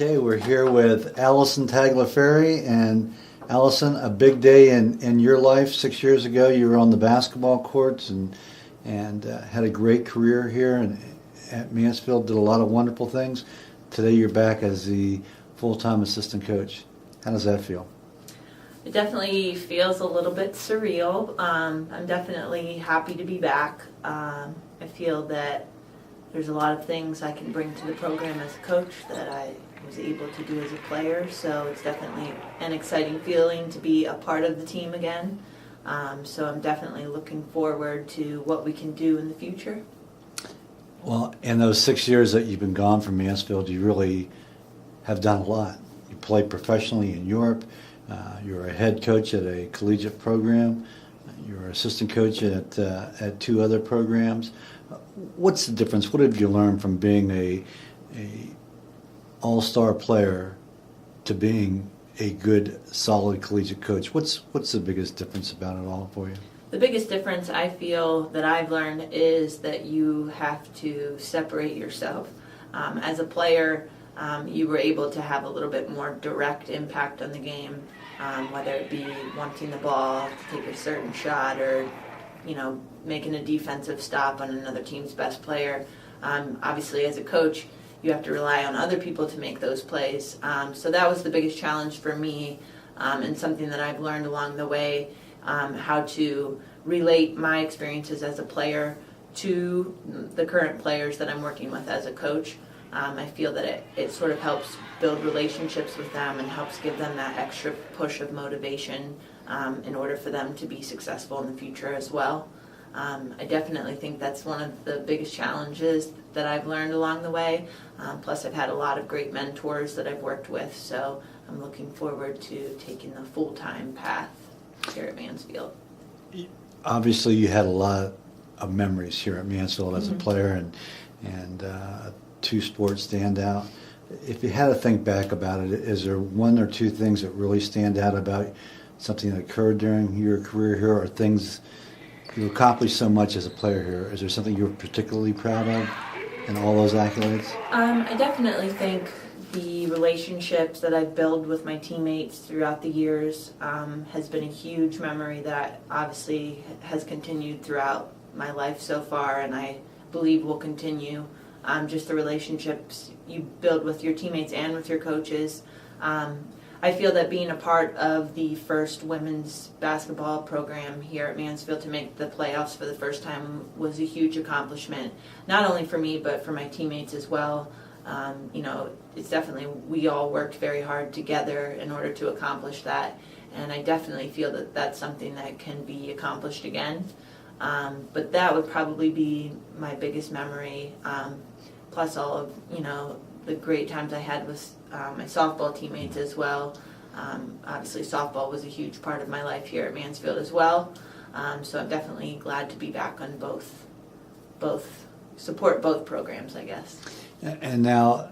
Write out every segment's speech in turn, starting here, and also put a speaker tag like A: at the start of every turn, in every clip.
A: Okay, we're here with Alison Tagliaferri, and Alison, a big day in your life. 6 years ago, you were on the basketball courts and had a great career here at Mansfield, did a lot of wonderful things. Today you're back as the full-time assistant coach. How does that feel?
B: It definitely feels a little bit surreal. I'm definitely happy to be back. I feel that there's a lot of things I can bring to the program as a coach that I was able to do as a player, so it's definitely an exciting feeling to be a part of the team again. So I'm definitely looking forward to what we can do in the future.
A: Well, in those 6 years that you've been gone from Mansfield, you really have done a lot. You played professionally in Europe. You were a head coach at a collegiate program. You were assistant coach at two other programs. What's the difference? What have you learned from being a all-star player to being a good, solid collegiate coach? What's the biggest difference about it all for you?
B: The biggest difference I feel that I've learned is that you have to separate yourself. As a player, you were able to have a little bit more direct impact on the game, whether it be wanting the ball to take a certain shot or, making a defensive stop on another team's best player. Obviously, as a coach, you have to rely on other people to make those plays. So that was the biggest challenge for me, and something that I've learned along the way, how to relate my experiences as a player to the current players that I'm working with as a coach. I feel that it sort of helps build relationships with them and helps give them that extra push of motivation in order for them to be successful in the future as well. I definitely think that's one of the biggest challenges that I've learned along the way. Plus, I've had a lot of great mentors that I've worked with, so I'm looking forward to taking the full-time path here at Mansfield.
A: Obviously, you had a lot of memories here at Mansfield as a player, and two sports stand out. If you had to think back about it, is there one or two things that really stand out about something that occurred during your career here, or things you accomplished so much as a player here? Is there something you're particularly proud of in all those accolades?
B: I definitely think the relationships that I've built with my teammates throughout the years has been a huge memory that obviously has continued throughout my life so far, and I believe will continue. Just the relationships you build with your teammates and with your coaches. I feel that being a part of the first women's basketball program here at Mansfield to make the playoffs for the first time was a huge accomplishment, not only for me but for my teammates as well. It's definitely, we all worked very hard together in order to accomplish that, and I definitely feel that that's something that can be accomplished again. But that would probably be my biggest memory, plus all of, the great times I had with my softball teammates as well. Obviously, softball was a huge part of my life here at Mansfield as well. So I'm definitely glad to be back on support both programs, I guess.
A: And now,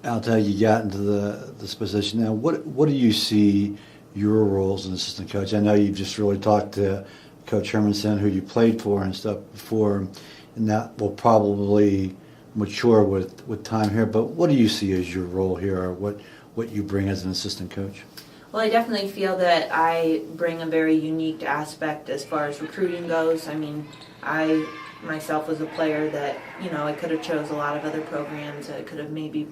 A: I'll tell you got into this position now. What do you see your role as an assistant coach? I know you've just really talked to Coach Hermanson, who you played for and stuff before, and that will probably mature with time here. But what do you see as your role here, or what you bring as an assistant coach?
B: Well, I definitely feel that I bring a very unique aspect as far as recruiting goes. I mean, I myself was a player that, I could have chose a lot of other programs. I could have maybe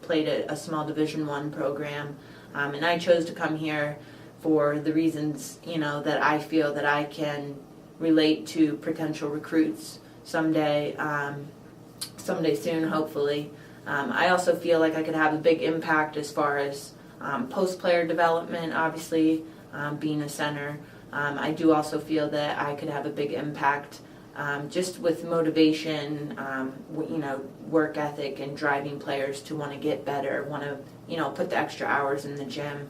B: played a small Division I program. And I chose to come here for the reasons, that I feel that I can relate to potential recruits someday soon, hopefully. I also feel like I could have a big impact as far as post-player development, obviously, being a center. I do also feel that I could have a big impact just with motivation, work ethic, and driving players to want to get better, want to, put the extra hours in the gym,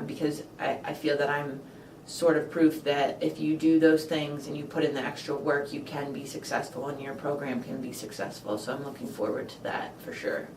B: because I feel that I'm sort of proof that if you do those things and you put in the extra work, you can be successful and your program can be successful. So I'm looking forward to that for sure.